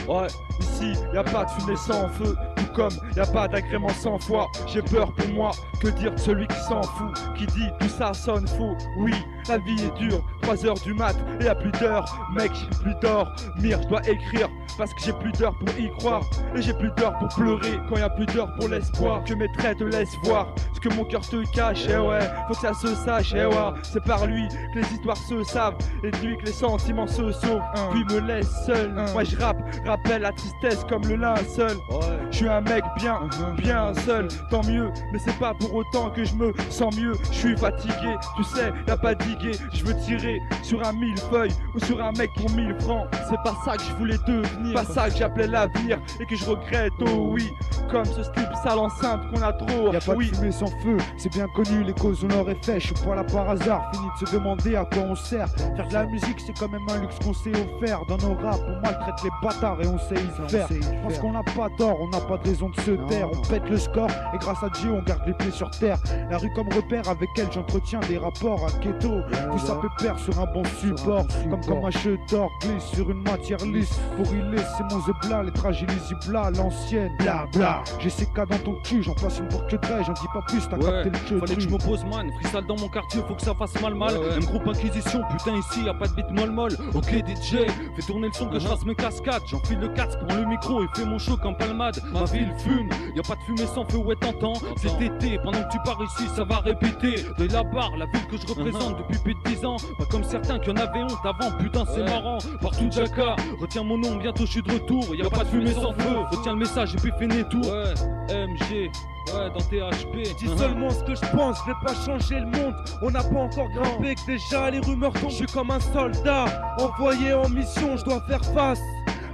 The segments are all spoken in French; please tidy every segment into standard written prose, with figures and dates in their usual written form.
Ouais, ici, y a pas de fumée sans feu, tout comme y a pas d'agrément sans foi. J'ai peur pour moi, que dire de celui qui s'en fout, qui dit tout ça sonne faux. Oui, la vie est dure, 3h du mat et y'a plus d'heures. Mec, j'ai plus d'or, mire, je dois écrire parce que j'ai plus d'heures pour y croire. Et j'ai plus d'heures pour pleurer quand y a plus d'heures pour l'espoir. Que mes traits te laissent voir ce que mon cœur te cache. Eh ouais, faut que ça se sache, eh ouais. C'est par lui que les histoires se savent et de lui que les sentiments se sauvent. Puis me laisse seul. Moi je rappelle la tristesse comme le linceul. Je suis un mec bien seul, tant mieux. Mais c'est pas pour autant que je me sens mieux. Je suis fatigué, tu sais, y'a pas digué. Je veux tirer sur un millefeuille ou sur un mec pour 1000 francs. C'est pas ça que je voulais devenir, pas ça que j'appelais l'avenir et que je regrette, oh oui. Comme ce slip sale enceinte qu'on a trop. Y'a pas de fumée sans feu, c'est bien connu, les causes on leur est fait. Je suis pas là par hasard, fini de se demander à quoi on sert. Faire de la musique c'est quand même un luxe qu'on sait offert. Dans nos raps on maltraite les bâtards et on sait y faire. Parce qu'on n'a pas tort, on n'a pas de raison de se taire. On pète le score et grâce à Dieu on garde les pieds sur terre. La rue comme repère avec elle j'entretiens des rapports à keto. Tout ça peut perdre sur un bon support. Comme quand ma d'or glisse sur une matière lisse. Pour y laisser mon zebla, les tragilisés bla, l'ancienne bla bla. J'ai ces cas dans ton cul, j'en place une pour que de j'en dis pas plus, t'as capté le jeu. Fallait que je me pose man, freestyle dans mon quartier, faut que ça fasse mal. Un groupe Inquisition, putain ici y'a pas de beat molle. Ok DJ, fais tourner le son que je fasse mes cascades. J'enfile le casque, prends le micro et fais mon show en palmade. Ma ville fume, y'a pas de fumée sans feu, ouais t'entends. C'est été, pendant que tu pars ici ça va répéter. De la barre, la ville que je représente depuis plus de 10 ans. Pas comme certains qui en avaient honte avant, putain c'est marrant. Partout Jacka, retiens mon nom, bientôt je suis de retour. Y'a pas de fumée sans feu, retiens le message et puis fais tour. MG, dans THP. Dis seulement ce que je pense, je vais pas changer le monde. On n'a pas encore grimpé que déjà les rumeurs tombent. Je suis comme un soldat, envoyé en mission, je dois faire face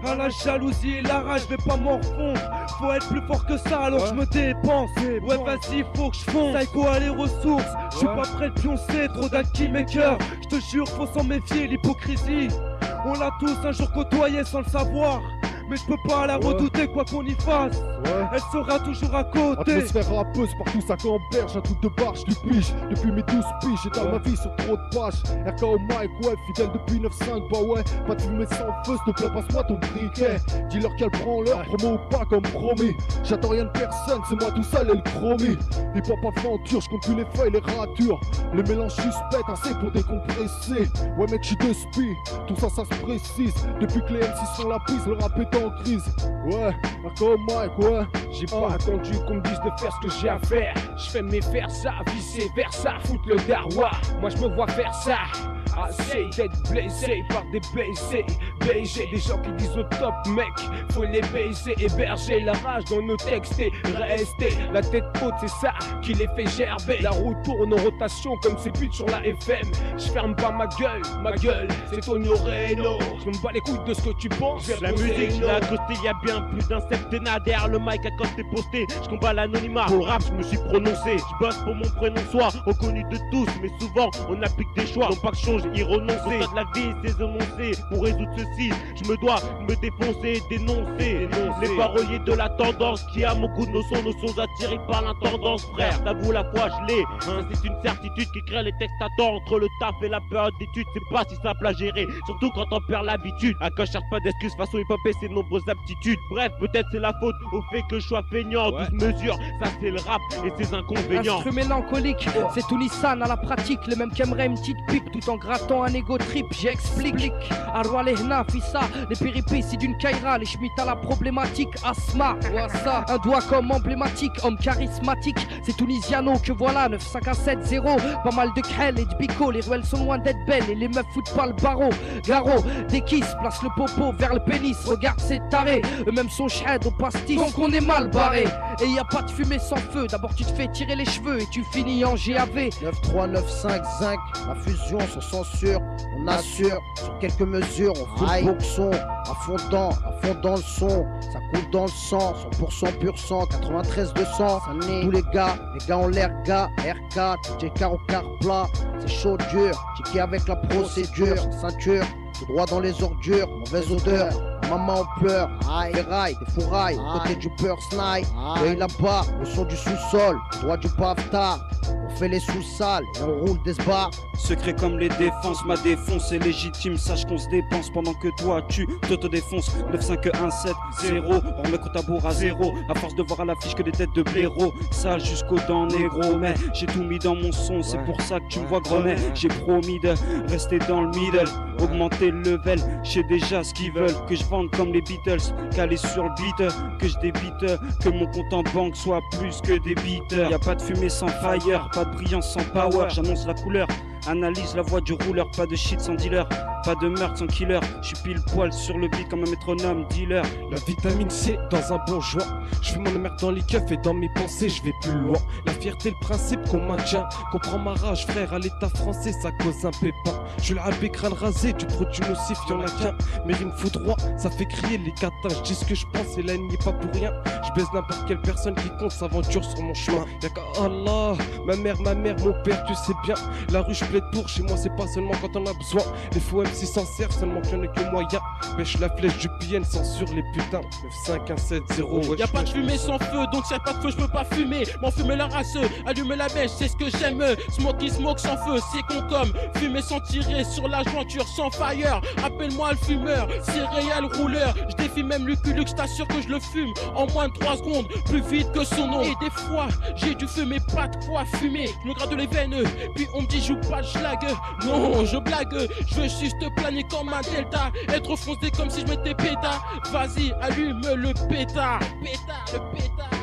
à la jalousie et la rage, je vais pas m'en refondre. Faut être plus fort que ça, alors je me dépense. Ouais, vas-y, faut que je fonce. Psycho a les ressources, je suis pas prêt de pioncer. Trop d'alchimmakers, je te jure, faut s'en méfier, l'hypocrisie. On l'a tous un jour côtoyé sans le savoir. Mais je peux pas la redouter quoi qu'on y fasse. Elle sera toujours à côté. Atmosphère rappeuse, partout ça camberge. Un truc de barge, du pige. Depuis mes 12 piges, j'étale ma vie sur trop de pages. RKO Mike, ouais, fidèle depuis 9-5, bah ouais. Pas de fumée sans feu, s'il te plaît, passe-moi ton briquet. Dis-leur qu'elle prend leur promo ou pas comme promis. J'attends rien de personne, c'est moi tout seul et le chromie. Hip hop aventure, je compte plus les feuilles, les ratures. Les mélanges suspects, assez pour décompresser. Ouais mec, j'suis de spi, tout ça ça se précise. Depuis que les MC sont la prise, le rap est en crise. Ouais, RKO Mike, ouais. J'ai pas attendu qu'on me dise de faire ce que j'ai à faire. Je fais mes faire ça, vice versa, foutre le darwa. Moi je me vois faire ça. Assez d'être blessé par des baisers. BG, des gens qui disent au top mec, faut les baiser, héberger la rage dans nos textes et rester la tête haute, c'est ça qui les fait gerber. La roue tourne en rotation comme ces putes sur la FM. Je ferme pas ma gueule, c'est Tonio Reno. Je me bats les couilles de ce que tu penses. La musique, je l'ai accosté il y a bien plus d'un septennat. Derrière le mic, à quand t'es posté, je combats l'anonymat. Pour le rap, je me suis prononcé. Je bosse pour mon prénom soit reconnu de tous, mais souvent on applique des choix. Non pas que je change, y renoncer. Au de la vie, c'est énoncé. Pour résoudre ceci, je me dois me défoncer, dénoncer. Les paroliers de la tendance qui a mon goût de nos sons attirés par l'intendance, frère. T'avoues la foi, je l'ai. C'est une certitude qui crée les textes à temps. Entre le taf et la période d'études, c'est pas si simple à gérer. Surtout quand on perd l'habitude. À quand je cherche pas d'excuses façon hip-hop et ses nombreuses aptitudes. Bref, peut-être c'est la faute au fait que je sois feignant. 12 mesures, ça c'est le rap et ses inconvénients. Instru mélancolique, c'est tout Nissan à la pratique. Le même qu'aimerait une petite pipe tout en grattant un ego trip. J'explique. Arwa Lehna, Fissa, les péripéties d'une Kaira, les schmitts à la problématique. Asma, Wassa, un doigt comme emblématique, homme charismatique. C'est Tunisiano que voilà, 9-5-1-7-0. Pas mal de crêles et de bico, les ruelles sont loin d'être belles et les meufs foutent pas le barreau. Garo, des kisses, place le popo vers le pénis. Regarde ces tarés, eux-mêmes sont shred au pastis. Donc on est mal barré. Et y a pas de fumée sans feu. D'abord tu te fais tirer les cheveux et tu finis en GAV. 9-3, 9-5, zinc, la fusion sans censure. On assure sur quelques mesures, on fout le boxon. À fond dans le son, ça coule dans le sang. 100% pur sang, 93 200. Tous les gars ont l'air gars. R4, DJ Caro car plat. C'est chaud dur, checké avec la procédure. Ceinture, tout droit dans les ordures, mauvaise odeur. Maman en pleurs, des rails, des fourrailles, côté du peur snipe. Et là-bas, le son du sous-sol, droit du pavta. On fait les sous-salles et on roule des bars. Secret comme les défenses, ma défense est légitime. Sache qu'on se dépense pendant que toi tu t'autodéfonces. 95170, on remet compte à bourre à zéro. À force de voir à l'affiche que des têtes de blaireaux. Sale jusqu'aux dents négro. Mais j'ai tout mis dans mon son, c'est pour ça que tu me vois grenet. J'ai promis de rester dans le middle, augmenter le level. J'ai déjà ce qu'ils veulent, que je vende comme les Beatles, calé sur le beat, que je débite, que mon compte en banque soit plus que des beaters. Y'a pas de fumée sans fire, pas de brillance sans power. J'annonce la couleur, analyse la voix du rouleur, pas de shit sans dealer. Pas de meurtre sans killer, je suis pile poil sur le beat comme un métronome dealer. La vitamine C dans un bon joint. Je fais mon merde dans les keufs et dans mes pensées je vais plus loin. La fierté, le principe qu'on maintient. Comprends ma rage frère, à l'état français ça cause un pépin. Je l'ai crâne rasé, du produit nocif y'en a qu'un. Mais il me fout droit, ça fait crier les catins. Je dis ce que je pense et là il n'y est pas pour rien. Je baise n'importe quelle personne qui compte s'aventure sur mon chemin. Y'a qu'à Allah, ma mère, mon père, tu sais bien. La rue je plaide pour, chez moi c'est pas seulement quand on a besoin. Les faux MC s'en servent seulement qu'il n'y en a que moyen. Pêche la flèche du PN, censure les putains. 95170. Y'a pas de fumée sans feu, donc s'il y a pas de feu, je peux pas fumer. M'enfumer la race, allumer la mèche, c'est ce que j'aime. Smoke sans feu, c'est con comme. Fumer sans tirer sur la jointure, sans fire. Appelle-moi le fumeur, céréal rouleur. Je défie même Luculux, je t'assure que je le fume en moins de 3 secondes, plus vite que son nom. Et des fois, j'ai dû fumer, pas de quoi fumer. Je me gratte les veines, puis on me dit joue pas de schlag. Non, je blague, je veux juste planer comme un delta. Être foncé comme si je m'étais pétard. Vas-y, allume le pétard. Le pétard.